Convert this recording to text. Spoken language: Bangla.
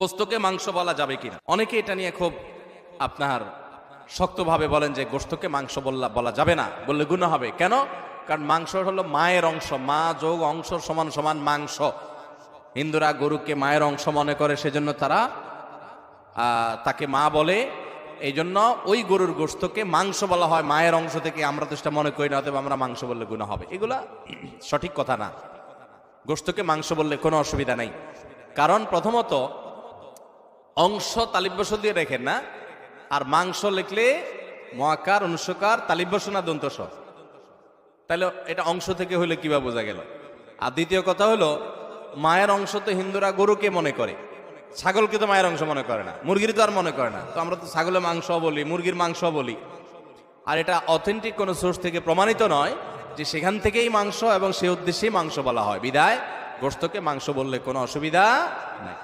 গোস্তকে মাংস বলা যাবে কিনা, অনেকে এটা নিয়ে খুব আপনার শক্তভাবে বলেন যে গোস্তকে মাংস বলা যাবে না, বললে গুনাহ হবে। কেন? কারণ মাংস হলো মায়ের অংশ, মা যোগ অংশ সমান সমান মাংস। হিন্দুরা গরুকে মায়ের অংশ মনে করে, সেজন্য তারা তাকে মা বলে। এই জন্য ওই গরুর গোস্তকে মাংস বলা হয় মায়ের অংশ থেকে। আমরা তো সেটা মনে করি না, অতএব আমরা মাংস বললে গুনাহ হবে। এগুলা সঠিক কথা না। গোস্তকে মাংস বললে কোনো অসুবিধা নেই। কারণ প্রথমত অংশ তালিব্যস দিয়ে রেখেন না, আর মাংস লিখলে মহাকার অনুস্বকার তালিব্যস না দন্তস, তাহলে এটা অংশ থেকে হইলে কিভাবে বোঝা গেল? আর দ্বিতীয় কথা হলো, মায়ের অংশ তো হিন্দুরা গরুকে মনে করে, ছাগলকে তো মায়ের অংশ মনে করে না, মুরগির তো আর মনে করে না। তো আমরা তো ছাগলের মাংস বলি, মুরগির মাংস বলি। আর এটা অথেন্টিক কোনো সোর্স থেকে প্রমাণিত নয় যে সেখান থেকেই মাংস এবং সে উদ্দেশ্যেই মাংস বলা হয়। বিদায় গোস্তকে মাংস বললে কোনো অসুবিধা নাই।